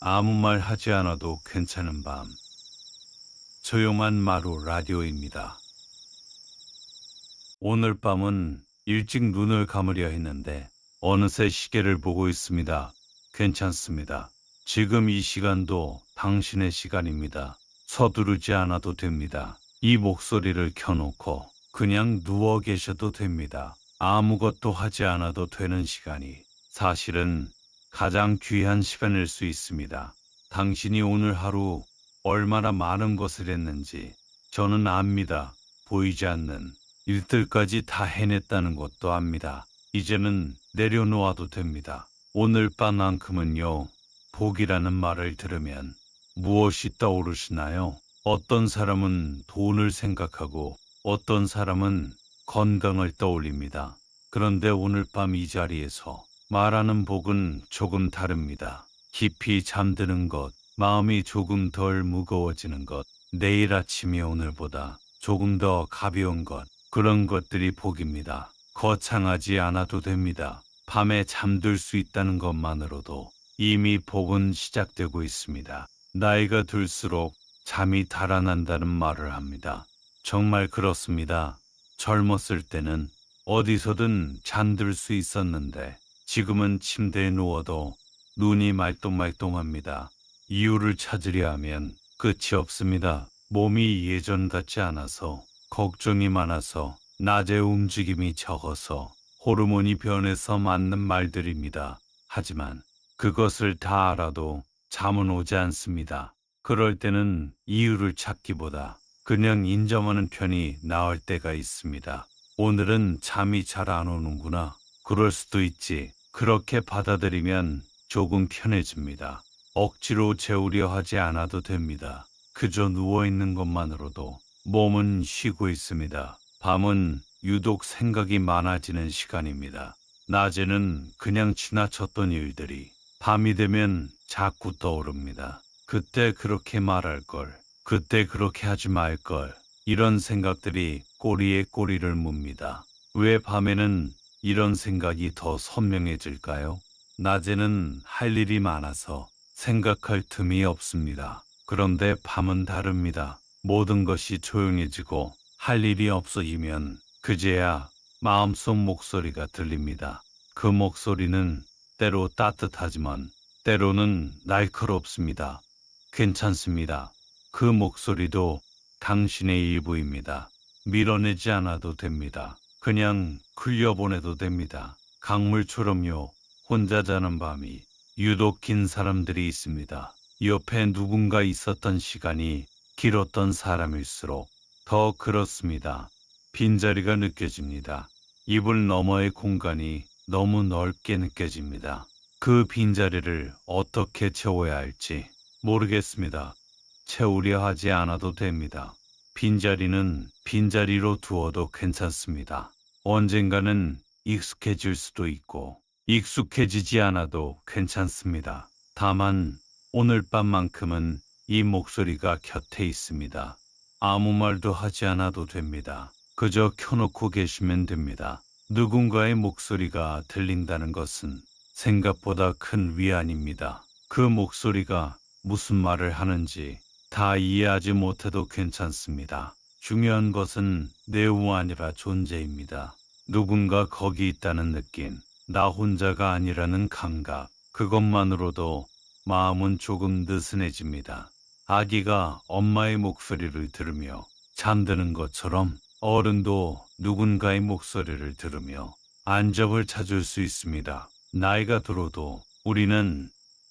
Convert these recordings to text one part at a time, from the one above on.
아무 말 하지 않아도 괜찮은 밤. 조용한 마루 라디오입니다. 오늘 밤은 일찍 눈을 감으려 했는데 어느새 시계를 보고 있습니다. 괜찮습니다. 지금 이 시간도 당신의 시간입니다. 서두르지 않아도 됩니다. 이 목소리를 켜놓고 그냥 누워 계셔도 됩니다. 아무것도 하지 않아도 되는 시간이 사실은 가장 귀한 시간일 수 있습니다. 당신이 오늘 하루 얼마나 많은 것을 했는지 저는 압니다. 보이지 않는 일들까지 다 해냈다는 것도 압니다. 이제는 내려놓아도 됩니다. 오늘 밤만큼은요, 복이라는 말을 들으면 무엇이 떠오르시나요? 어떤 사람은 돈을 생각하고 어떤 사람은 건강을 떠올립니다. 그런데 오늘 밤 이 자리에서 말하는 복은 조금 다릅니다. 깊이 잠드는 것, 마음이 조금 덜 무거워지는 것, 내일 아침이 오늘보다 조금 더 가벼운 것, 그런 것들이 복입니다. 거창하지 않아도 됩니다. 밤에 잠들 수 있다는 것만으로도 이미 복은 시작되고 있습니다. 나이가 들수록 잠이 달아난다는 말을 합니다. 정말 그렇습니다. 젊었을 때는 어디서든 잠들 수 있었는데 지금은 침대에 누워도 눈이 말똥말똥합니다. 이유를 찾으려 하면 끝이 없습니다. 몸이 예전 같지 않아서, 걱정이 많아서, 낮에 움직임이 적어서, 호르몬이 변해서 맞는 말들입니다. 하지만 그것을 다 알아도 잠은 오지 않습니다. 그럴 때는 이유를 찾기보다 그냥 인정하는 편이 나을 때가 있습니다. 오늘은 잠이 잘 안 오는구나. 그럴 수도 있지. 그렇게 받아들이면 조금 편해집니다. 억지로 재우려 하지 않아도 됩니다. 그저 누워있는 것만으로도 몸은 쉬고 있습니다. 밤은 유독 생각이 많아지는 시간입니다. 낮에는 그냥 지나쳤던 일들이 밤이 되면 자꾸 떠오릅니다. 그때 그렇게 말할 걸, 그때 그렇게 하지 말 걸, 이런 생각들이 꼬리에 꼬리를 뭅니다. 왜 밤에는 이런 생각이 더 선명해질까요? 낮에는 할 일이 많아서 생각할 틈이 없습니다. 그런데 밤은 다릅니다. 모든 것이 조용해지고 할 일이 없어지면 그제야 마음속 목소리가 들립니다. 그 목소리는 때로 따뜻하지만 때로는 날카롭습니다. 괜찮습니다. 그 목소리도 당신의 일부입니다. 밀어내지 않아도 됩니다. 그냥 흘려보내도 됩니다. 강물처럼요. 혼자 자는 밤이 유독 긴 사람들이 있습니다. 옆에 누군가 있었던 시간이 길었던 사람일수록 더 그렇습니다. 빈자리가 느껴집니다. 이불 너머의 공간이 너무 넓게 느껴집니다. 그 빈자리를 어떻게 채워야 할지 모르겠습니다. 채우려 하지 않아도 됩니다. 빈자리는 빈자리로 두어도 괜찮습니다. 언젠가는 익숙해질 수도 있고 익숙해지지 않아도 괜찮습니다. 다만 오늘 밤만큼은 이 목소리가 곁에 있습니다. 아무 말도 하지 않아도 됩니다. 그저 켜놓고 계시면 됩니다. 누군가의 목소리가 들린다는 것은 생각보다 큰 위안입니다. 그 목소리가 무슨 말을 하는지 다 이해하지 못해도 괜찮습니다. 중요한 것은 내용이 아니라 존재입니다. 누군가 거기 있다는 느낌, 나 혼자가 아니라는 감각, 그것만으로도 마음은 조금 느슨해집니다. 아기가 엄마의 목소리를 들으며 잠드는 것처럼 어른도 누군가의 목소리를 들으며 안정을 찾을 수 있습니다. 나이가 들어도 우리는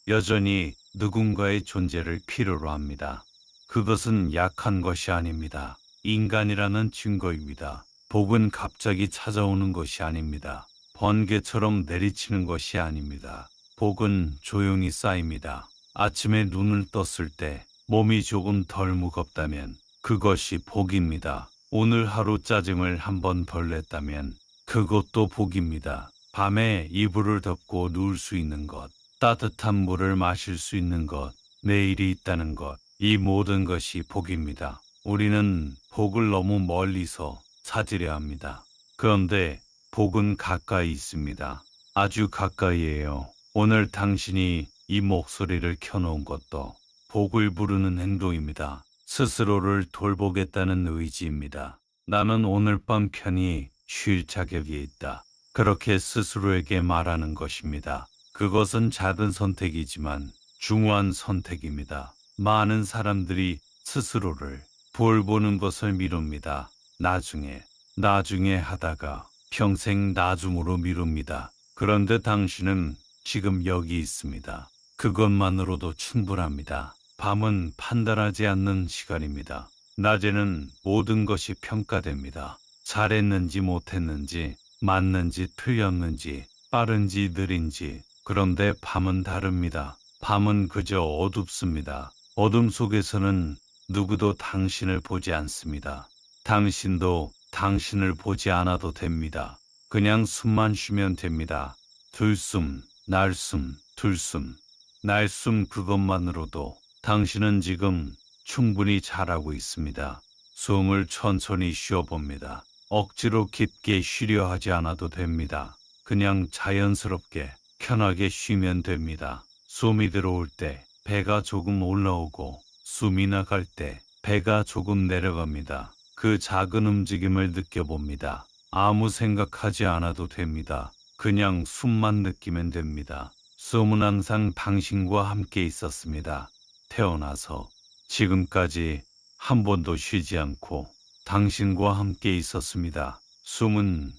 여전히 누군가의 존재를 필요로 합니다. 그것은 약한 것이 아닙니다. 인간이라는 증거입니다. 복은 갑자기 찾아오는 것이 아닙니다. 번개처럼 내리치는 것이 아닙니다. 복은 조용히 쌓입니다. 아침에 눈을 떴을 때 몸이 조금 덜 무겁다면 그것이 복입니다. 오늘 하루 짜증을 한번 덜 냈다면 그것도 복입니다. 밤에 이불을 덮고 누울 수 있는 것, 따뜻한 물을 마실 수 있는 것, 내일이 있다는 것, 이 모든 것이 복입니다. 우리는 복을 너무 멀리서 찾으려 합니다. 그런데 복은 가까이 있습니다. 아주 가까이에요. 오늘 당신이 이 목소리를 켜놓은 것도 복을 부르는 행동입니다. 스스로를 돌보겠다는 의지입니다. 나는 오늘 밤 편히 쉴 자격이 있다. 그렇게 스스로에게 말하는 것입니다. 그것은 작은 선택이지만 중요한 선택입니다. 많은 사람들이 스스로를 돌보는 것을 미룹니다. 나중에 하다가 평생 나중으로 미룹니다. 그런데 당신은 지금 여기 있습니다. 그것만으로도 충분합니다. 밤은 판단하지 않는 시간입니다. 낮에는 모든 것이 평가됩니다. 잘했는지 못했는지, 맞는지 틀렸는지, 빠른지 느린지. 그런데 밤은 다릅니다. 밤은 그저 어둡습니다. 어둠 속에서는 누구도 당신을 보지 않습니다. 당신도 당신을 보지 않아도 됩니다. 그냥 숨만 쉬면 됩니다. 들숨, 날숨, 들숨, 날숨 그것만으로도 당신은 지금 충분히 잘하고 있습니다. 숨을 천천히 쉬어봅니다. 억지로 깊게 쉬려 하지 않아도 됩니다. 그냥 자연스럽게 편하게 쉬면 됩니다. 숨이 들어올 때 배가 조금 올라오고 숨이 나갈 때 배가 조금 내려갑니다. 그 작은 움직임을 느껴봅니다. 아무 생각하지 않아도 됩니다. 그냥 숨만 느끼면 됩니다. 숨은 항상 당신과 함께 있었습니다. 태어나서 지금까지 한 번도 쉬지 않고 당신과 함께 있었습니다. 숨은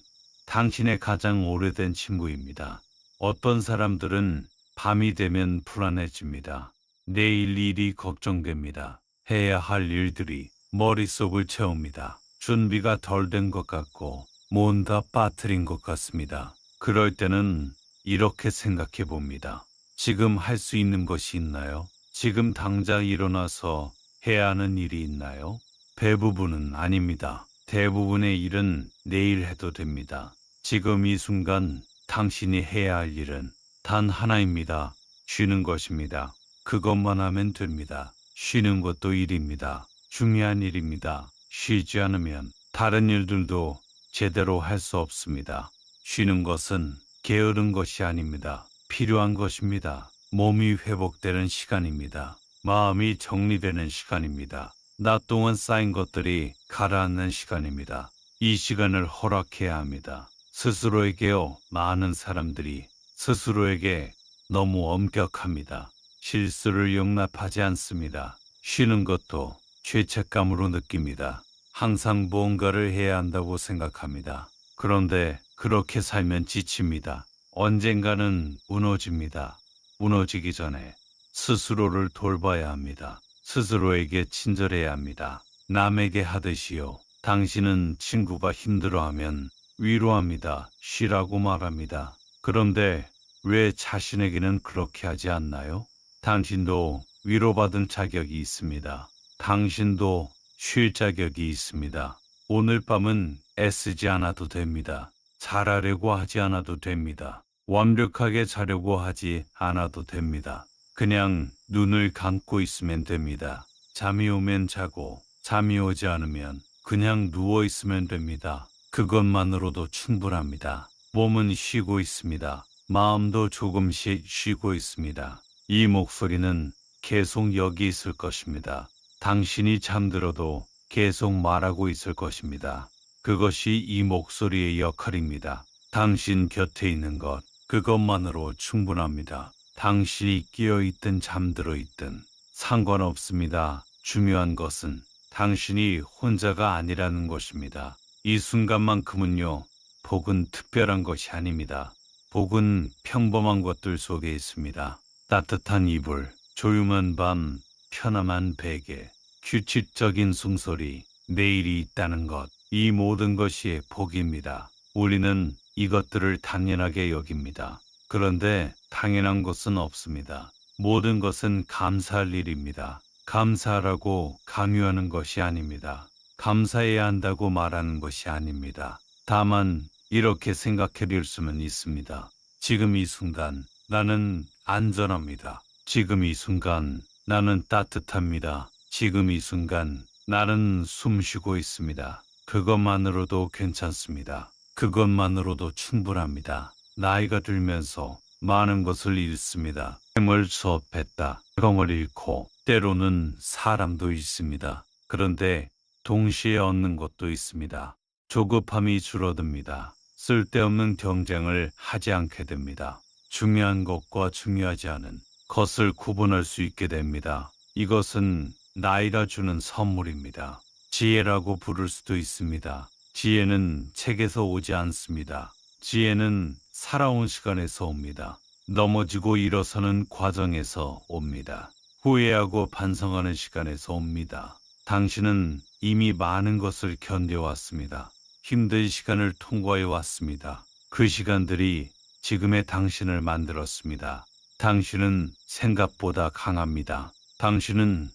당신의 가장 오래된 친구입니다. 어떤 사람들은 밤이 되면 불안해집니다. 내일 일이 걱정됩니다. 해야 할 일들이 머릿속을 채웁니다. 준비가 덜 된 것 같고 뭔가 빠뜨린 것 같습니다. 그럴 때는 이렇게 생각해 봅니다. 지금 할 수 있는 것이 있나요? 지금 당장 일어나서 해야 하는 일이 있나요? 대부분은 아닙니다. 대부분의 일은 내일 해도 됩니다. 지금 이 순간 당신이 해야 할 일은 단 하나입니다. 쉬는 것입니다. 그것만 하면 됩니다. 쉬는 것도 일입니다. 중요한 일입니다. 쉬지 않으면 다른 일들도 제대로 할 수 없습니다. 쉬는 것은 게으른 것이 아닙니다. 필요한 것입니다. 몸이 회복되는 시간입니다. 마음이 정리되는 시간입니다. 낮 동안 쌓인 것들이 가라앉는 시간입니다. 이 시간을 허락해야 합니다. 스스로에게요, 많은 사람들이 스스로에게 너무 엄격합니다. 실수를 용납하지 않습니다. 쉬는 것도 죄책감으로 느낍니다. 항상 무언가를 해야 한다고 생각합니다. 그런데 그렇게 살면 지칩니다. 언젠가는 무너집니다. 무너지기 전에 스스로를 돌봐야 합니다. 스스로에게 친절해야 합니다. 남에게 하듯이요. 당신은 친구가 힘들어하면 위로합니다. 쉬라고 말합니다. 그런데 왜 자신에게는 그렇게 하지 않나요? 당신도 위로받은 자격이 있습니다. 당신도 쉴 자격이 있습니다. 오늘 밤은 애쓰지 않아도 됩니다. 잘하려고 하지 않아도 됩니다. 완벽하게 자려고 하지 않아도 됩니다. 그냥 눈을 감고 있으면 됩니다. 잠이 오면 자고, 잠이 오지 않으면 그냥 누워 있으면 됩니다. 그것만으로도 충분합니다. 몸은 쉬고 있습니다. 마음도 조금씩 쉬고 있습니다. 이 목소리는 계속 여기 있을 것입니다. 당신이 잠들어도 계속 말하고 있을 것입니다. 그것이 이 목소리의 역할입니다. 당신 곁에 있는 것, 그것만으로 충분합니다. 당신이 깨어있든 잠들어 있든 상관없습니다. 중요한 것은 당신이 혼자가 아니라는 것입니다. 이 순간만큼은요, 복은 특별한 것이 아닙니다. 복은 평범한 것들 속에 있습니다. 따뜻한 이불, 조용한 밤, 편안한 베개, 규칙적인 숨소리, 내일이 있다는 것, 이 모든 것이 복입니다. 우리는 이것들을 당연하게 여깁니다. 그런데 당연한 것은 없습니다. 모든 것은 감사할 일입니다. 감사하라고 강요하는 것이 아닙니다. 감사해야 한다고 말하는 것이 아닙니다. 다만 이렇게 생각해 볼 수는 있습니다. 지금 이 순간 나는 안전합니다. 지금 이 순간 나는 따뜻합니다. 지금 이 순간 나는 숨 쉬고 있습니다. 그것만으로도 괜찮습니다. 그것만으로도 충분합니다. 나이가 들면서 많은 것을 잃습니다. 을 수업했다. 경을 잃고 때로는 사람도 잃습니다. 그런데 동시에 얻는 것도 있습니다. 조급함이 줄어듭니다. 쓸데없는 경쟁을 하지 않게 됩니다. 중요한 것과 중요하지 않은 것을 구분할 수 있게 됩니다. 이것은 나이가 주는 선물입니다. 지혜라고 부를 수도 있습니다. 지혜는 책에서 오지 않습니다. 지혜는 살아온 시간에서 옵니다. 넘어지고 일어서는 과정에서 옵니다. 후회하고 반성하는 시간에서 옵니다. 당신은 이미 많은 것을 견뎌왔습니다. 힘든 시간을 통과해 왔습니다. 그 시간들이 지금의 당신을 만들었습니다. 당신은 생각보다 강합니다. 당신은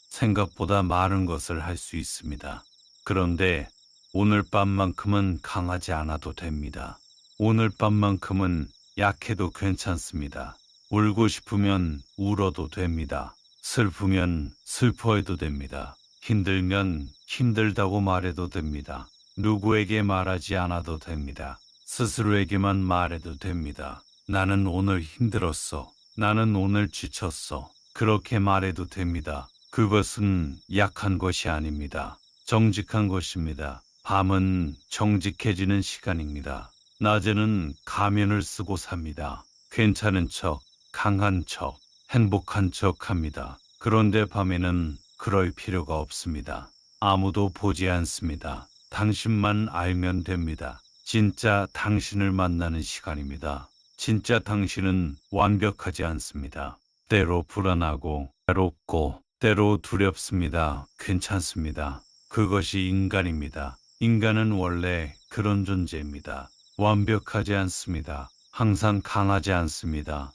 생각보다 많은 것을 할 수 있습니다. 그런데 오늘 밤만큼은 강하지 않아도 됩니다. 오늘 밤만큼은 약해도 괜찮습니다. 울고 싶으면 울어도 됩니다. 슬프면 슬퍼해도 됩니다. 힘들면 힘들다고 말해도 됩니다. 누구에게 말하지 않아도 됩니다. 스스로에게만 말해도 됩니다. 나는 오늘 힘들었어. 나는 오늘 지쳤어. 그렇게 말해도 됩니다. 그것은 약한 것이 아닙니다. 정직한 것입니다. 밤은 정직해지는 시간입니다. 낮에는 가면을 쓰고 삽니다. 괜찮은 척, 강한 척, 행복한 척 합니다. 그런데 밤에는 그럴 필요가 없습니다. 아무도 보지 않습니다. 당신만 알면 됩니다. 진짜 당신을 만나는 시간입니다. 진짜 당신은 완벽하지 않습니다. 때로 불안하고, 외롭고, 때로 두렵습니다. 괜찮습니다. 그것이 인간입니다. 인간은 원래 그런 존재입니다. 완벽하지 않습니다. 항상 강하지 않습니다.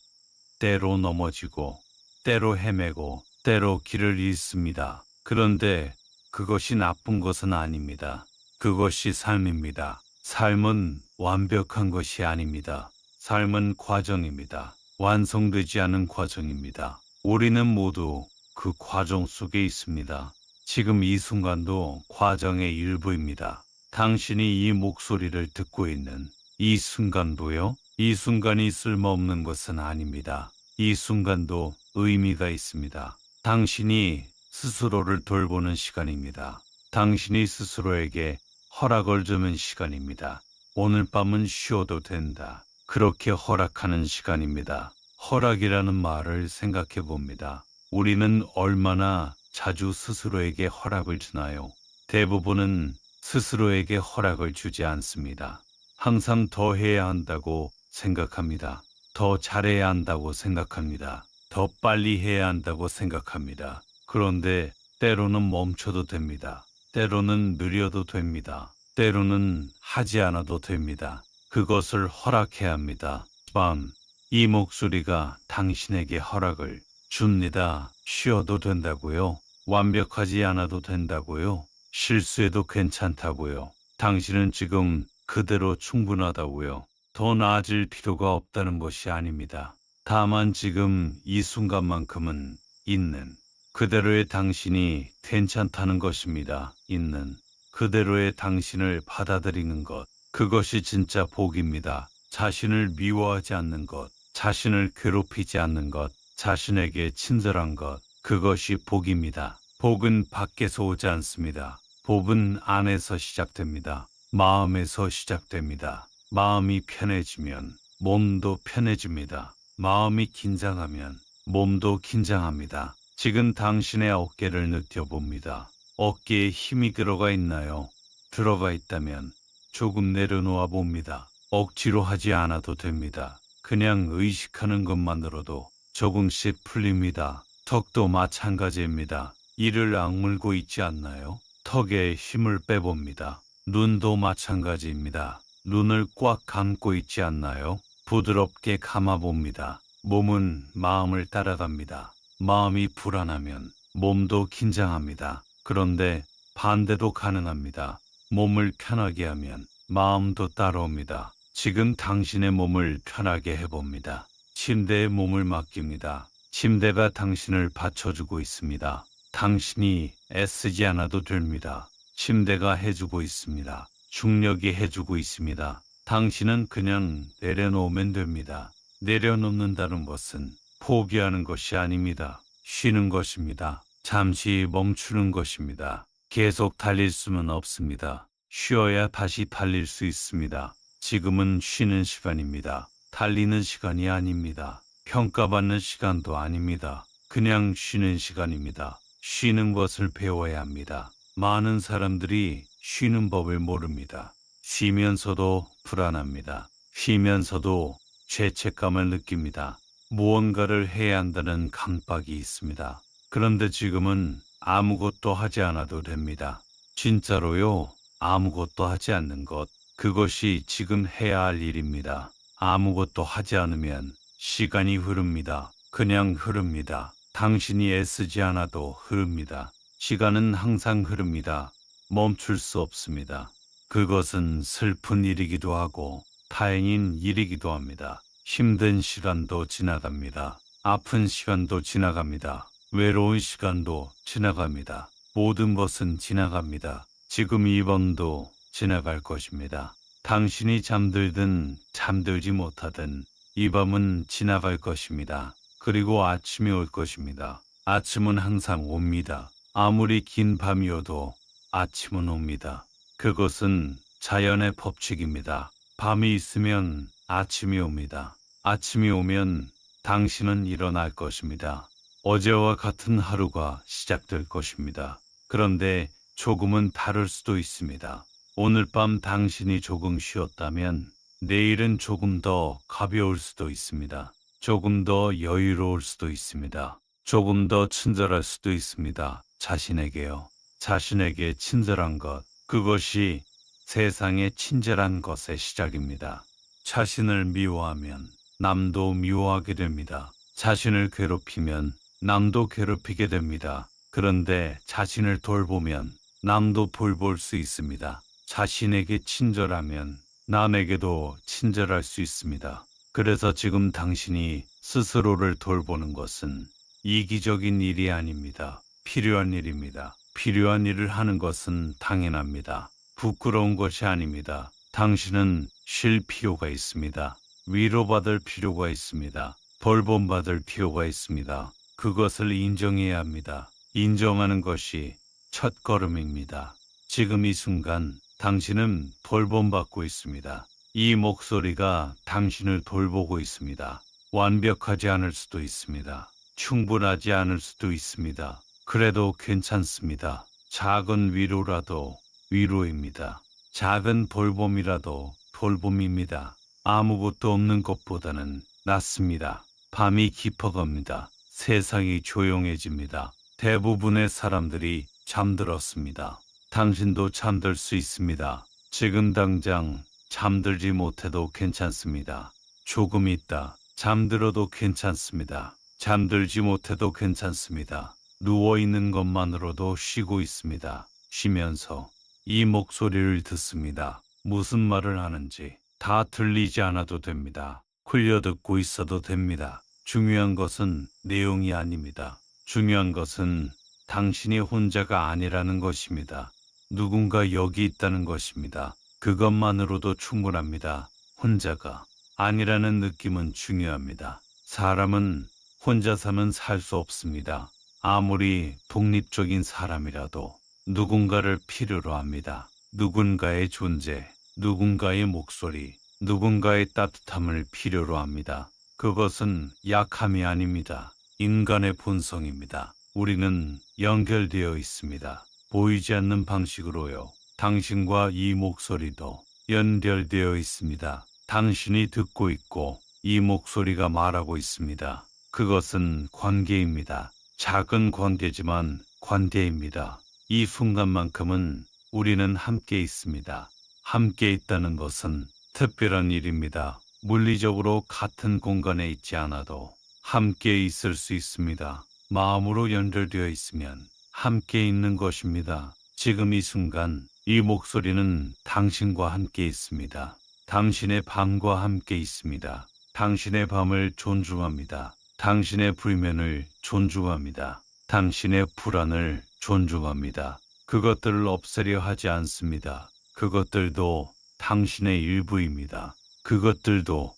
때로 넘어지고, 때로 헤매고, 때로 길을 잃습니다. 그런데 그것이 나쁜 것은 아닙니다. 그것이 삶입니다. 삶은 완벽한 것이 아닙니다. 삶은 과정입니다. 완성되지 않은 과정입니다. 우리는 모두 그 과정 속에 있습니다. 지금 이 순간도 과정의 일부입니다. 당신이 이 목소리를 듣고 있는 이 순간도요, 이 순간이 쓸모없는 것은 아닙니다. 이 순간도 의미가 있습니다. 당신이 스스로를 돌보는 시간입니다. 당신이 스스로에게 허락을 주는 시간입니다. 오늘 밤은 쉬어도 된다. 그렇게 허락하는 시간입니다. 허락이라는 말을 생각해 봅니다. 우리는 얼마나 자주 스스로에게 허락을 주나요? 대부분은 스스로에게 허락을 주지 않습니다. 항상 더 해야 한다고 생각합니다. 더 잘해야 한다고 생각합니다. 더 빨리 해야 한다고 생각합니다. 그런데 때로는 멈춰도 됩니다. 때로는 느려도 됩니다. 때로는 하지 않아도 됩니다. 그것을 허락해야 합니다. 밤, 이 목소리가 당신에게 허락을 줍니다. 쉬어도 된다고요. 완벽하지 않아도 된다고요. 실수해도 괜찮다고요. 당신은 지금 그대로 충분하다고요. 더 나아질 필요가 없다는 것이 아닙니다. 다만 지금 이 순간만큼은 있는 그대로의 당신이 괜찮다는 것입니다. 있는 그대로의 당신을 받아들이는 것, 그것이 진짜 복입니다. 자신을 미워하지 않는 것, 자신을 괴롭히지 않는 것, 자신에게 친절한 것, 그것이 복입니다. 복은 밖에서 오지 않습니다. 복은 안에서 시작됩니다. 마음에서 시작됩니다. 마음이 편해지면 몸도 편해집니다. 마음이 긴장하면 몸도 긴장합니다. 지금 당신의 어깨를 느껴봅니다. 어깨에 힘이 들어가 있나요? 들어가 있다면 조금 내려놓아 봅니다. 억지로 하지 않아도 됩니다. 그냥 의식하는 것만으로도 조금씩 풀립니다. 턱도 마찬가지입니다. 이를 악물고 있지 않나요? 턱에 힘을 빼봅니다. 눈도 마찬가지입니다. 눈을 꽉 감고 있지 않나요? 부드럽게 감아봅니다. 몸은 마음을 따라갑니다. 마음이 불안하면 몸도 긴장합니다. 그런데 반대도 가능합니다. 몸을 편하게 하면 마음도 따라옵니다. 지금 당신의 몸을 편하게 해봅니다. 침대에 몸을 맡깁니다. 침대가 당신을 받쳐주고 있습니다. 당신이 애쓰지 않아도 됩니다. 침대가 해주고 있습니다. 중력이 해주고 있습니다. 당신은 그냥 내려놓으면 됩니다. 내려놓는다는 것은 포기하는 것이 아닙니다. 쉬는 것입니다. 잠시 멈추는 것입니다. 계속 달릴 수는 없습니다. 쉬어야 다시 달릴 수 있습니다. 지금은 쉬는 시간입니다. 달리는 시간이 아닙니다. 평가받는 시간도 아닙니다. 그냥 쉬는 시간입니다. 쉬는 것을 배워야 합니다. 많은 사람들이 쉬는 법을 모릅니다. 쉬면서도 불안합니다. 쉬면서도 죄책감을 느낍니다. 무언가를 해야 한다는 강박이 있습니다. 그런데 지금은 아무것도 하지 않아도 됩니다. 진짜로요, 아무것도 하지 않는 것, 그것이 지금 해야 할 일입니다. 아무것도 하지 않으면 시간이 흐릅니다. 그냥 흐릅니다. 당신이 애쓰지 않아도 흐릅니다. 시간은 항상 흐릅니다. 멈출 수 없습니다. 그것은 슬픈 일이기도 하고 다행인 일이기도 합니다. 힘든 시간도 지나갑니다. 아픈 시간도 지나갑니다. 외로운 시간도 지나갑니다. 모든 것은 지나갑니다. 지금 이 밤도 지나갈 것입니다. 당신이 잠들든 잠들지 못하든 이 밤은 지나갈 것입니다. 그리고 아침이 올 것입니다. 아침은 항상 옵니다. 아무리 긴 밤이어도 아침은 옵니다. 그것은 자연의 법칙입니다. 밤이 있으면 아침이 옵니다. 아침이 오면 당신은 일어날 것입니다. 어제와 같은 하루가 시작될 것입니다. 그런데 조금은 다를 수도 있습니다. 오늘 밤 당신이 조금 쉬었다면 내일은 조금 더 가벼울 수도 있습니다. 조금 더 여유로울 수도 있습니다. 조금 더 친절할 수도 있습니다. 자신에게요. 자신에게 친절한 것, 그것이 세상에 친절한 것의 시작입니다. 자신을 미워하면 남도 미워하게 됩니다. 자신을 괴롭히면 남도 괴롭히게 됩니다. 그런데 자신을 돌보면 남도 돌볼 수 있습니다. 자신에게 친절하면 남에게도 친절할 수 있습니다. 그래서 지금 당신이 스스로를 돌보는 것은 이기적인 일이 아닙니다. 필요한 일입니다. 필요한 일을 하는 것은 당연합니다. 부끄러운 것이 아닙니다. 당신은 쉴 필요가 있습니다. 위로받을 필요가 있습니다. 돌봄받을 필요가 있습니다. 그것을 인정해야 합니다. 인정하는 것이 첫걸음입니다. 지금 이 순간 당신은 돌봄받고 있습니다. 이 목소리가 당신을 돌보고 있습니다. 완벽하지 않을 수도 있습니다. 충분하지 않을 수도 있습니다. 그래도 괜찮습니다. 작은 위로라도 위로입니다. 작은 돌봄이라도 돌봄입니다. 아무것도 없는 것보다는 낫습니다. 밤이 깊어갑니다. 세상이 조용해집니다. 대부분의 사람들이 잠들었습니다. 당신도 잠들 수 있습니다. 지금 당장 잠들지 못해도 괜찮습니다. 조금 있다 잠들어도 괜찮습니다. 잠들지 못해도 괜찮습니다. 누워있는 것만으로도 쉬고 있습니다. 쉬면서 이 목소리를 듣습니다. 무슨 말을 하는지 다 들리지 않아도 됩니다. 흘려 듣고 있어도 됩니다. 중요한 것은 내용이 아닙니다. 중요한 것은 당신이 혼자가 아니라는 것입니다. 누군가 여기 있다는 것입니다. 그것만으로도 충분합니다. 혼자가 아니라는 느낌은 중요합니다. 사람은 혼자 사면 살 수 없습니다. 아무리 독립적인 사람이라도 누군가를 필요로 합니다. 누군가의 존재, 누군가의 목소리, 누군가의 따뜻함을 필요로 합니다. 그것은 약함이 아닙니다. 인간의 본성입니다. 우리는 연결되어 있습니다. 보이지 않는 방식으로요. 당신과 이 목소리도 연결되어 있습니다. 당신이 듣고 있고 이 목소리가 말하고 있습니다. 그것은 관계입니다. 작은 관계지만 관계입니다. 이 순간만큼은 우리는 함께 있습니다. 함께 있다는 것은 특별한 일입니다. 물리적으로 같은 공간에 있지 않아도 함께 있을 수 있습니다. 마음으로 연결되어 있으면 함께 있는 것입니다. 지금 이 순간 이 목소리는 당신과 함께 있습니다. 당신의 밤과 함께 있습니다. 당신의 밤을 존중합니다. 당신의 불면을 존중합니다. 당신의 불안을 존중합니다. 그것들을 없애려 하지 않습니다. 그것들도 당신의 일부입니다. 그것들도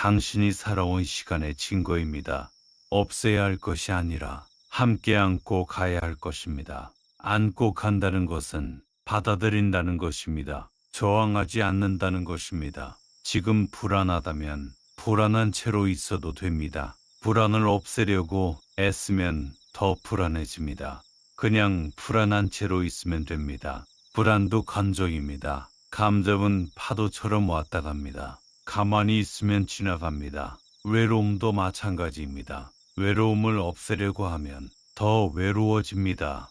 당신이 살아온 시간의 증거입니다. 없애야 할 것이 아니라 함께 안고 가야 할 것입니다. 안고 간다는 것은 받아들인다는 것입니다. 저항하지 않는다는 것입니다. 지금 불안하다면 불안한 채로 있어도 됩니다. 불안을 없애려고 애쓰면 더 불안해집니다. 그냥 불안한 채로 있으면 됩니다. 불안도 감정입니다. 감정은 파도처럼 왔다 갑니다. 가만히 있으면 지나갑니다. 외로움도 마찬가지입니다. 외로움을 없애려고 하면 더 외로워집니다.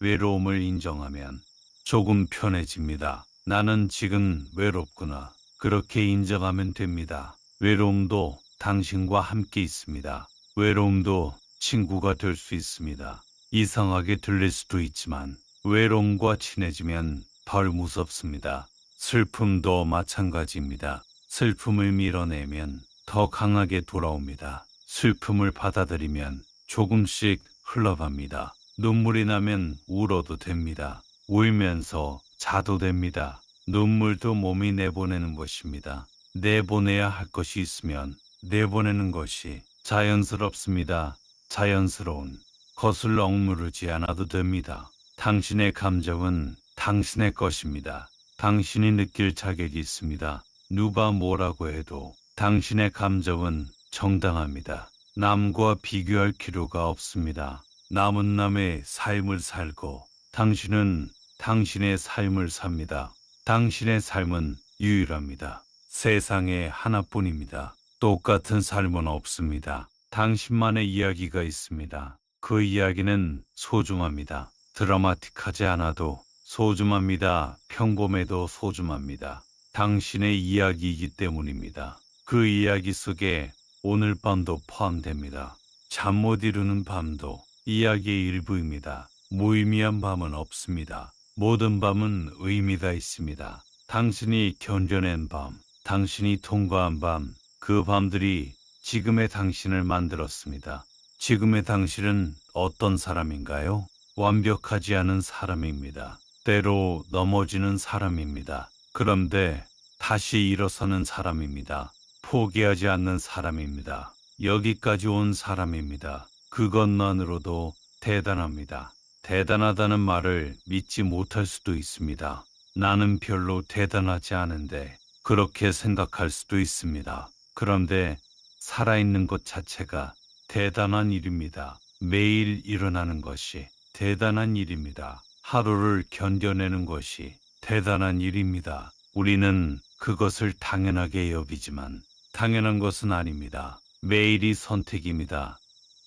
외로움을 인정하면 조금 편해집니다. 나는 지금 외롭구나. 그렇게 인정하면 됩니다. 외로움도 당신과 함께 있습니다. 외로움도 친구가 될 수 있습니다. 이상하게 들릴 수도 있지만 외로움과 친해지면 덜 무섭습니다. 슬픔도 마찬가지입니다. 슬픔을 밀어내면 더 강하게 돌아옵니다. 슬픔을 받아들이면 조금씩 흘러갑니다. 눈물이 나면 울어도 됩니다. 울면서 자도 됩니다. 눈물도 몸이 내보내는 것입니다. 내보내야 할 것이 있으면 내보내는 것이 자연스럽습니다. 자연스러운 것을 억누르지 않아도 됩니다. 당신의 감정은 당신의 것입니다. 당신이 느낄 자격이 있습니다. 누가 뭐라고 해도 당신의 감정은 정당합니다. 남과 비교할 필요가 없습니다. 남은 남의 삶을 살고 당신은 당신의 삶을 삽니다. 당신의 삶은 유일합니다. 세상에 하나뿐입니다. 똑같은 삶은 없습니다. 당신만의 이야기가 있습니다. 그 이야기는 소중합니다. 드라마틱하지 않아도 소중합니다. 평범해도 소중합니다. 당신의 이야기이기 때문입니다. 그 이야기 속에 오늘 밤도 포함됩니다. 잠 못 이루는 밤도 이야기의 일부입니다. 무의미한 밤은 없습니다. 모든 밤은 의미가 있습니다. 당신이 견뎌낸 밤, 당신이 통과한 밤, 그 밤들이 지금의 당신을 만들었습니다. 지금의 당신은 어떤 사람인가요? 완벽하지 않은 사람입니다. 때로 넘어지는 사람입니다. 그런데 다시 일어서는 사람입니다. 포기하지 않는 사람입니다. 여기까지 온 사람입니다. 그것만으로도 대단합니다. 대단하다는 말을 믿지 못할 수도 있습니다. 나는 별로 대단하지 않은데 그렇게 생각할 수도 있습니다. 그런데 살아있는 것 자체가 대단한 일입니다. 매일 일어나는 것이 대단한 일입니다. 하루를 견뎌내는 것이 대단한 일입니다. 우리는 그것을 당연하게 여기지만 당연한 것은 아닙니다. 매일이 선택입니다.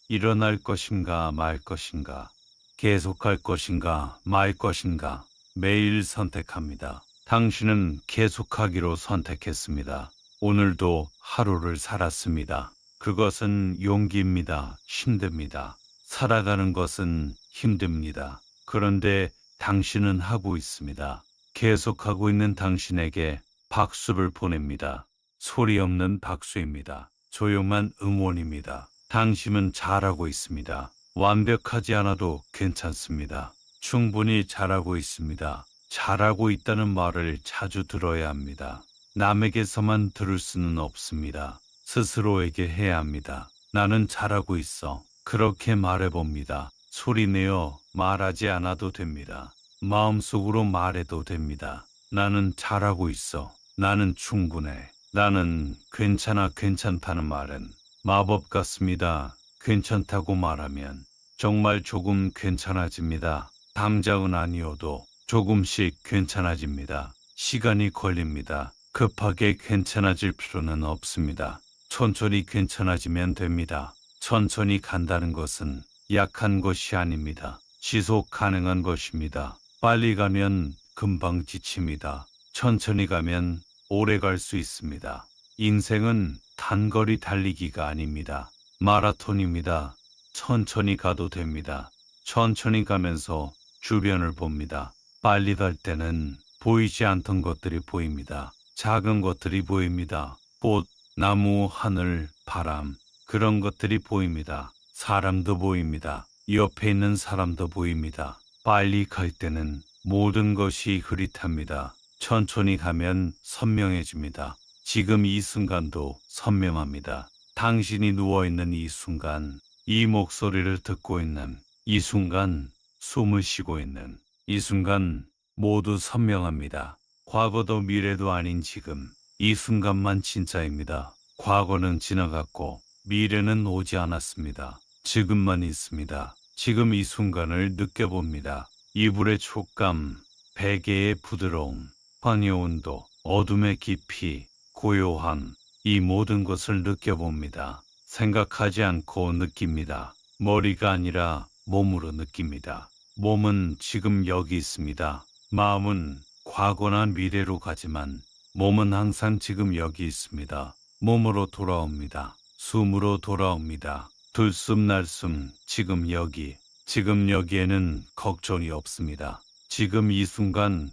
일어날 것인가 말 것인가, 계속할 것인가 말 것인가, 매일 선택합니다. 당신은 계속하기로 선택했습니다. 오늘도 하루를 살았습니다. 그것은 용기입니다. 힘듭니다. 살아가는 것은 힘듭니다. 그런데 당신은 하고 있습니다. 계속하고 있는 당신에게 박수를 보냅니다. 소리 없는 박수입니다. 조용한 응원입니다. 당신은 잘하고 있습니다. 완벽하지 않아도 괜찮습니다. 충분히 잘하고 있습니다. 잘하고 있다는 말을 자주 들어야 합니다. 남에게서만 들을 수는 없습니다. 스스로에게 해야 합니다. 나는 잘하고 있어. 그렇게 말해봅니다. 소리내어 말하지 않아도 됩니다. 마음속으로 말해도 됩니다. 나는 잘하고 있어. 나는 충분해. 나는 괜찮아. 괜찮다는 말은 마법 같습니다. 괜찮다고 말하면 정말 조금 괜찮아집니다. 당장은 아니어도 조금씩 괜찮아집니다. 시간이 걸립니다. 급하게 괜찮아질 필요는 없습니다. 천천히 괜찮아지면 됩니다. 천천히 간다는 것은 약한 것이 아닙니다. 지속 가능한 것입니다. 빨리 가면 금방 지칩니다. 천천히 가면 오래 갈 수 있습니다. 인생은 단거리 달리기가 아닙니다. 마라톤입니다. 천천히 가도 됩니다. 천천히 가면서 주변을 봅니다. 빨리 갈 때는 보이지 않던 것들이 보입니다. 작은 것들이 보입니다. 꽃, 나무, 하늘, 바람, 그런 것들이 보입니다. 사람도 보입니다. 옆에 있는 사람도 보입니다. 빨리 갈 때는 모든 것이 흐릿합니다. 천천히 가면 선명해집니다. 지금 이 순간도 선명합니다. 당신이 누워있는 이 순간, 이 목소리를 듣고 있는 이 순간, 숨을 쉬고 있는 이 순간 모두 선명합니다. 과거도 미래도 아닌 지금, 이 순간만 진짜입니다. 과거는 지나갔고 미래는 오지 않았습니다. 지금만 있습니다. 지금 이 순간을 느껴봅니다. 이불의 촉감, 베개의 부드러움, 황의 온도, 어둠의 깊이, 고요함, 이 모든 것을 느껴봅니다. 생각하지 않고 느낍니다. 머리가 아니라 몸으로 느낍니다. 몸은 지금 여기 있습니다. 마음은 과거나 미래로 가지만 몸은 항상 지금 여기 있습니다. 몸으로 돌아옵니다. 숨으로 돌아옵니다. 들숨 날숨 지금 여기. 지금 여기에는 걱정이 없습니다. 지금 이 순간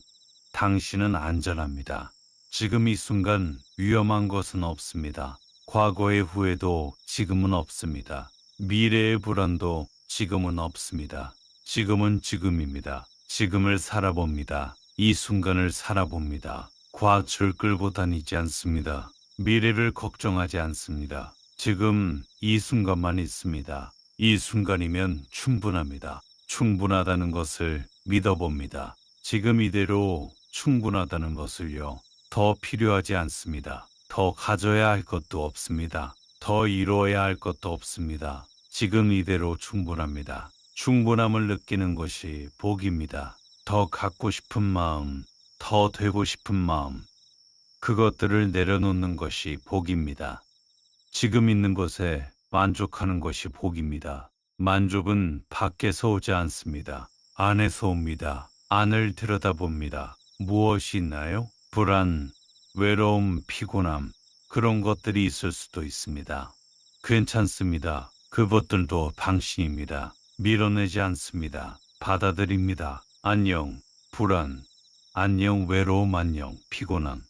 당신은 안전합니다. 지금 이 순간 위험한 것은 없습니다. 과거의 후회도 지금은 없습니다. 미래의 불안도 지금은 없습니다. 지금은 지금입니다. 지금을 살아봅니다. 이 순간을 살아봅니다. 과거를 끌고 다니지 않습니다. 미래를 걱정하지 않습니다. 지금 이 순간만 있습니다. 이 순간이면 충분합니다. 충분하다는 것을 믿어봅니다. 지금 이대로 충분하다는 것을요. 더 필요하지 않습니다. 더 가져야 할 것도 없습니다. 더 이루어야 할 것도 없습니다. 지금 이대로 충분합니다. 충분함을 느끼는 것이 복입니다. 더 갖고 싶은 마음, 더 되고 싶은 마음, 그것들을 내려놓는 것이 복입니다. 지금 있는 것에 만족하는 것이 복입니다. 만족은 밖에서 오지 않습니다. 안에서 옵니다. 안을 들여다봅니다. 무엇이 있나요? 불안, 외로움, 피곤함, 그런 것들이 있을 수도 있습니다. 괜찮습니다. 그것들도 당신입니다. 밀어내지 않습니다. 받아들입니다. 안녕, 불안, 안녕, 외로움, 안녕, 피곤함.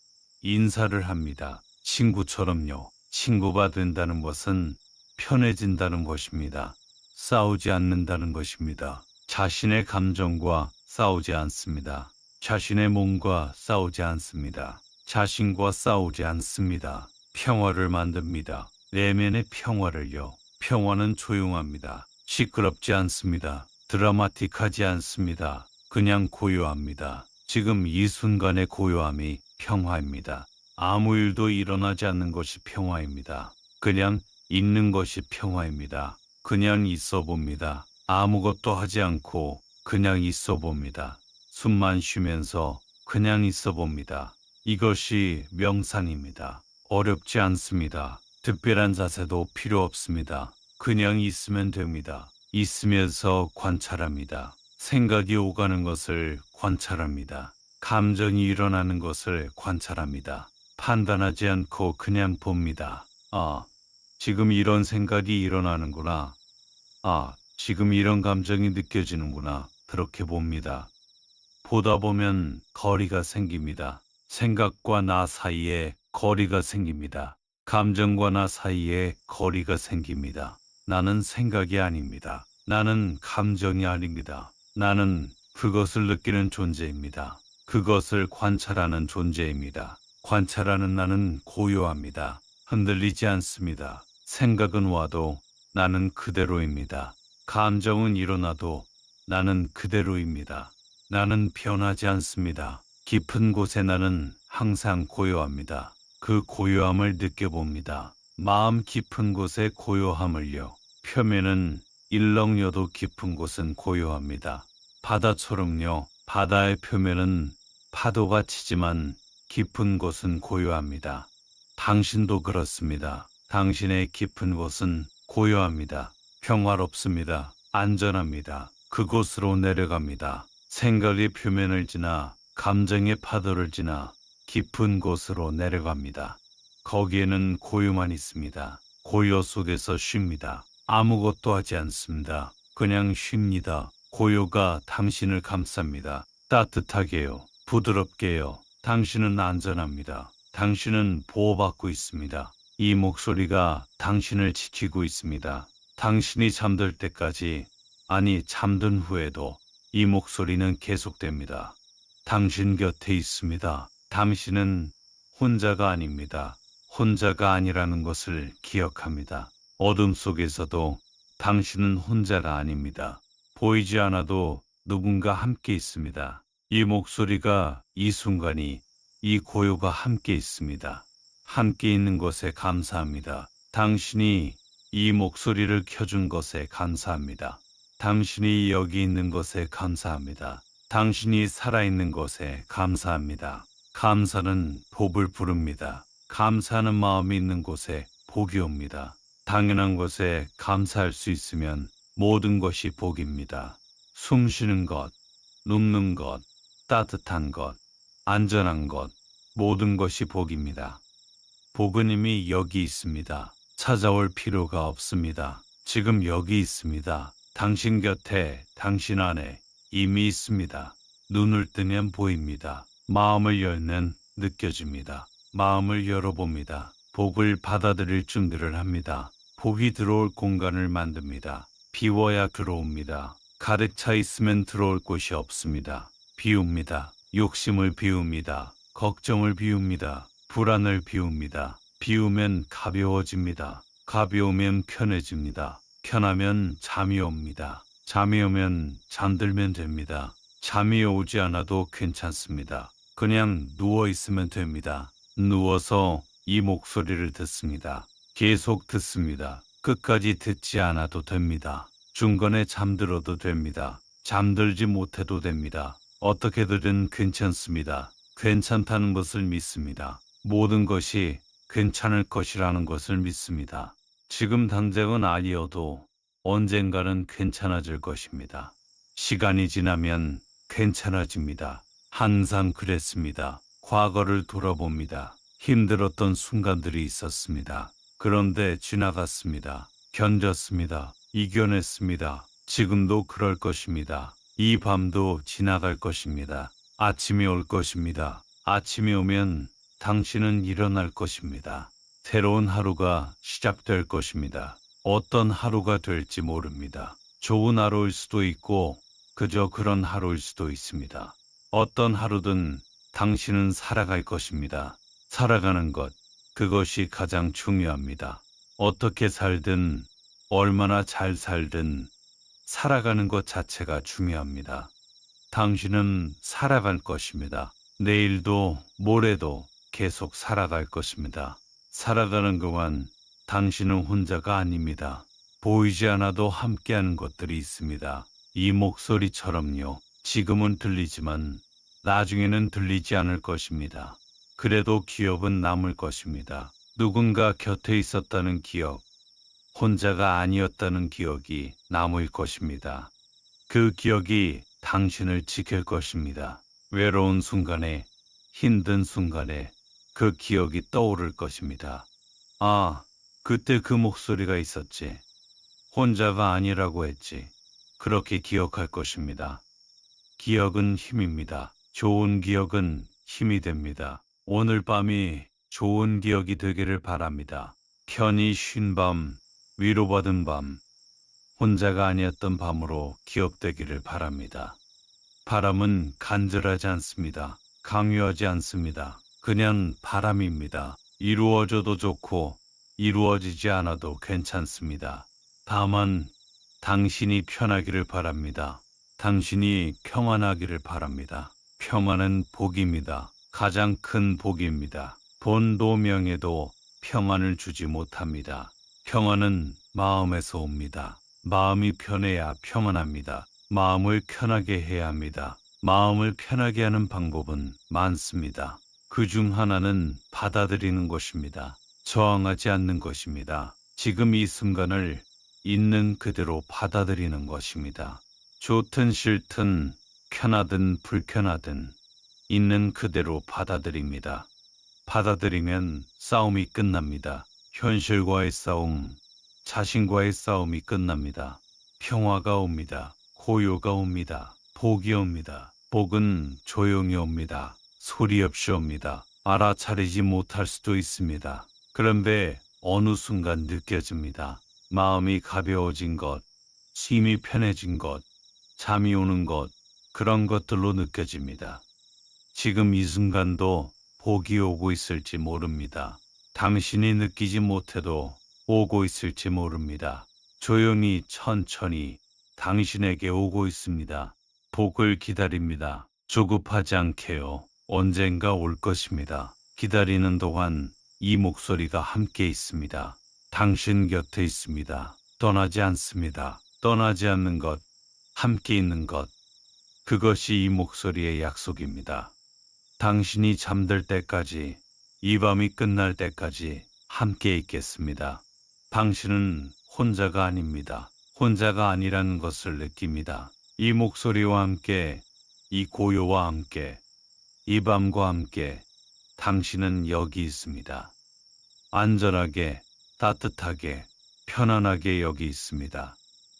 인사를 합니다. 친구처럼요. 친구가 된다는 것은 편해진다는 것입니다. 싸우지 않는다는 것입니다. 자신의 감정과 싸우지 않습니다. 자신의 몸과 싸우지 않습니다. 자신과 싸우지 않습니다. 평화를 만듭니다. 내면의 평화를요. 평화는 조용합니다. 시끄럽지 않습니다. 드라마틱하지 않습니다. 그냥 고요합니다. 지금 이 순간의 고요함이 평화입니다. 아무 일도 일어나지 않는 것이 평화입니다. 그냥 있는 것이 평화입니다. 그냥 있어 봅니다. 아무것도 하지 않고 그냥 있어 봅니다. 숨만 쉬면서 그냥 있어 봅니다. 이것이 명상입니다. 어렵지 않습니다. 특별한 자세도 필요 없습니다. 그냥 있으면 됩니다. 있으면서 관찰합니다. 생각이 오가는 것을 관찰합니다. 감정이 일어나는 것을 관찰합니다. 판단하지 않고 그냥 봅니다. 아, 지금 이런 생각이 일어나는구나. 아, 지금 이런 감정이 느껴지는구나. 그렇게 봅니다. 보다 보면 거리가 생깁니다. 생각과 나 사이에 거리가 생깁니다. 감정과 나 사이에 거리가 생깁니다. 나는 생각이 아닙니다. 나는 감정이 아닙니다. 나는 그것을 느끼는 존재입니다. 그것을 관찰하는 존재입니다. 관찰하는 나는 고요합니다. 흔들리지 않습니다. 생각은 와도 나는 그대로입니다. 감정은 일어나도 나는 그대로입니다. 나는 변하지 않습니다. 깊은 곳에 나는 항상 고요합니다. 그 고요함을 느껴봅니다. 마음 깊은 곳의 고요함을요. 표면은 일렁여도 깊은 곳은 고요합니다. 바다처럼요. 바다의 표면은 파도가 치지만 깊은 곳은 고요합니다. 당신도 그렇습니다. 당신의 깊은 곳은 고요합니다. 평화롭습니다. 안전합니다. 그곳으로 내려갑니다. 생각의 표면을 지나 감정의 파도를 지나 깊은 곳으로 내려갑니다. 거기에는 고요만 있습니다. 고요 속에서 쉽니다. 아무것도 하지 않습니다. 그냥 쉽니다. 고요가 당신을 감쌉니다. 따뜻하게요. 부드럽게요. 당신은 안전합니다. 당신은 보호받고 있습니다. 이 목소리가 당신을 지키고 있습니다. 당신이 잠들 때까지, 아니 잠든 후에도 이 목소리는 계속됩니다. 당신 곁에 있습니다. 당신은 혼자가 아닙니다. 혼자가 아니라는 것을 기억합니다. 어둠 속에서도 당신은 혼자가 아닙니다. 보이지 않아도 누군가 함께 있습니다. 이 목소리가, 이 순간이, 이 고요가 함께 있습니다. 함께 있는 것에 감사합니다. 당신이 이 목소리를 켜준 것에 감사합니다. 당신이 여기 있는 것에 감사합니다. 당신이 살아있는 것에 감사합니다. 감사는 복을 부릅니다. 감사하는 마음이 있는 곳에 복이 옵니다. 당연한 것에 감사할 수 있으면 모든 것이 복입니다. 숨 쉬는 것, 눕는 것, 따뜻한 것, 안전한 것, 모든 것이 복입니다. 복은 이미 여기 있습니다. 찾아올 필요가 없습니다. 지금 여기 있습니다. 당신 곁에, 당신 안에 이미 있습니다. 눈을 뜨면 보입니다. 마음을 열면 느껴집니다. 마음을 열어봅니다. 복을 받아들일 준비를 합니다. 복이 들어올 공간을 만듭니다. 비워야 들어옵니다. 가득 차 있으면 들어올 곳이 없습니다. 비웁니다. 욕심을 비웁니다. 걱정을 비웁니다. 불안을 비웁니다. 비우면 가벼워집니다. 가벼우면 편해집니다. 편하면 잠이 옵니다. 잠이 오면 잠들면 됩니다. 잠이 오지 않아도 괜찮습니다. 그냥 누워 있으면 됩니다. 누워서 이 목소리를 듣습니다. 계속 듣습니다. 끝까지 듣지 않아도 됩니다. 중간에 잠들어도 됩니다. 잠들지 못해도 됩니다. 어떻게든 괜찮습니다. 괜찮다는 것을 믿습니다. 모든 것이 괜찮을 것이라는 것을 믿습니다. 지금 당장은 아니어도 언젠가는 괜찮아질 것입니다. 시간이 지나면 괜찮아집니다. 항상 그랬습니다. 과거를 돌아봅니다. 힘들었던 순간들이 있었습니다. 그런데 지나갔습니다. 견뎠습니다. 이겨냈습니다. 지금도 그럴 것입니다. 이 밤도 지나갈 것입니다. 아침이 올 것입니다. 아침이 오면 당신은 일어날 것입니다. 새로운 하루가 시작될 것입니다. 어떤 하루가 될지 모릅니다. 좋은 하루일 수도 있고 그저 그런 하루일 수도 있습니다. 어떤 하루든 당신은 살아갈 것입니다. 살아가는 것, 그것이 가장 중요합니다. 어떻게 살든 얼마나 잘 살든 살아가는 것 자체가 중요합니다. 당신은 살아갈 것입니다. 내일도 모레도 계속 살아갈 것입니다. 살아가는 동안 당신은 혼자가 아닙니다. 보이지 않아도 함께하는 것들이 있습니다. 이 목소리처럼요. 지금은 들리지만 나중에는 들리지 않을 것입니다. 그래도 기억은 남을 것입니다. 누군가 곁에 있었다는 기억, 혼자가 아니었다는 기억이 남을 것입니다. 그 기억이 당신을 지킬 것입니다. 외로운 순간에, 힘든 순간에 그 기억이 떠오를 것입니다. 아, 그때 그 목소리가 있었지. 혼자가 아니라고 했지. 그렇게 기억할 것입니다. 기억은 힘입니다. 좋은 기억은 힘이 됩니다. 오늘 밤이 좋은 기억이 되기를 바랍니다. 편히 쉰 밤, 위로받은 밤, 혼자가 아니었던 밤으로 기억되기를 바랍니다. 바람은 간절하지 않습니다. 강요하지 않습니다. 그냥 바람입니다. 이루어져도 좋고 이루어지지 않아도 괜찮습니다. 다만 당신이 편하기를 바랍니다. 당신이 평안하기를 바랍니다. 평안은 복입니다. 가장 큰 복입니다. 돈도 명예도 평안을 주지 못합니다. 평안은 마음에서 옵니다. 마음이 편해야 평안합니다. 마음을 편하게 해야 합니다. 마음을 편하게 하는 방법은 많습니다. 그 중 하나는 받아들이는 것입니다. 저항하지 않는 것입니다. 지금 이 순간을 있는 그대로 받아들이는 것입니다. 좋든 싫든 편하든 불편하든 있는 그대로 받아들입니다. 받아들이면 싸움이 끝납니다. 현실과의 싸움, 자신과의 싸움이 끝납니다. 평화가 옵니다. 고요가 옵니다. 복이 옵니다. 복은 조용히 옵니다. 소리 없이 옵니다. 알아차리지 못할 수도 있습니다. 그런데 어느 순간 느껴집니다. 마음이 가벼워진 것, 심이 편해진 것, 잠이 오는 것, 그런 것들로 느껴집니다. 지금 이 순간도 복이 오고 있을지 모릅니다. 당신이 느끼지 못해도 오고 있을지 모릅니다. 조용히 천천히 당신에게 오고 있습니다. 복을 기다립니다. 조급하지 않게요. 언젠가 올 것입니다. 기다리는 동안 이 목소리가 함께 있습니다. 당신 곁에 있습니다. 떠나지 않습니다. 떠나지 않는 것, 함께 있는 것, 그것이 이 목소리의 약속입니다. 당신이 잠들 때까지, 이 밤이 끝날 때까지 함께 있겠습니다. 당신은 혼자가 아닙니다. 혼자가 아니라는 것을 느낍니다. 이 목소리와 함께, 이 고요와 함께, 이 밤과 함께 당신은 여기 있습니다. 안전하게, 따뜻하게, 편안하게 여기 있습니다.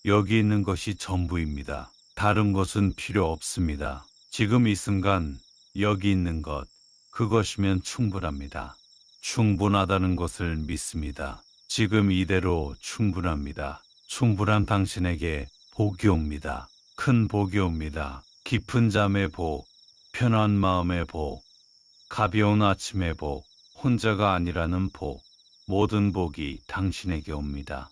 여기 있는 것이 전부입니다. 다른 것은 필요 없습니다. 지금 이 순간 여기 있는 것, 그것이면 충분합니다. 충분하다는 것을 믿습니다. 지금 이대로 충분합니다. 충분한 당신에게 복이 옵니다. 큰 복이 옵니다. 깊은 잠의 복, 편한 마음의 복, 가벼운 아침의 복, 혼자가 아니라는 복, 모든 복이 당신에게 옵니다.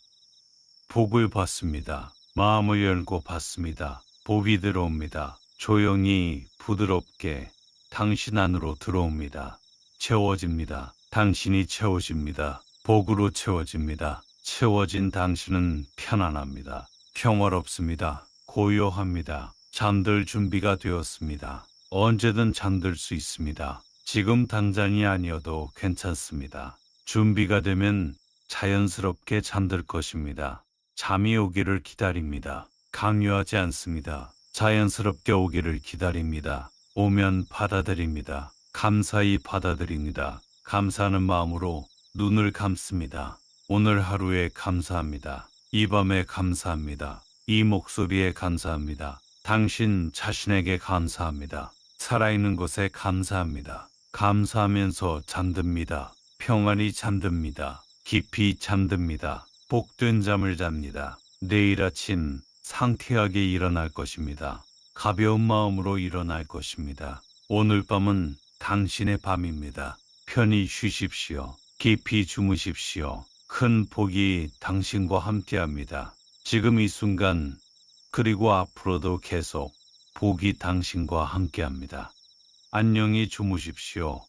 복을 받습니다. 마음을 열고 받습니다. 복이 들어옵니다. 조용히 부드럽게 당신 안으로 들어옵니다. 채워집니다. 당신이 채워집니다. 복으로 채워집니다. 채워진 당신은 편안합니다. 평화롭습니다. 고요합니다. 잠들 준비가 되었습니다. 언제든 잠들 수 있습니다. 지금 당장이 아니어도 괜찮습니다. 준비가 되면 자연스럽게 잠들 것입니다. 잠이 오기를 기다립니다. 강요하지 않습니다. 자연스럽게 오기를 기다립니다. 오면 받아들입니다. 감사히 받아들입니다. 감사하는 마음으로 눈을 감습니다. 오늘 하루에 감사합니다. 이 밤에 감사합니다. 이 목소리에 감사합니다. 당신 자신에게 감사합니다. 살아있는 것에 감사합니다. 감사하면서 잠듭니다. 평안히 잠듭니다. 깊이 잠듭니다. 복된 잠을 잡니다. 내일 아침 상쾌하게 일어날 것입니다. 가벼운 마음으로 일어날 것입니다. 오늘 밤은 당신의 밤입니다. 편히 쉬십시오. 깊이 주무십시오. 큰 복이 당신과 함께합니다. 지금 이 순간 그리고 앞으로도 계속 복이 당신과 함께합니다. 안녕히 주무십시오.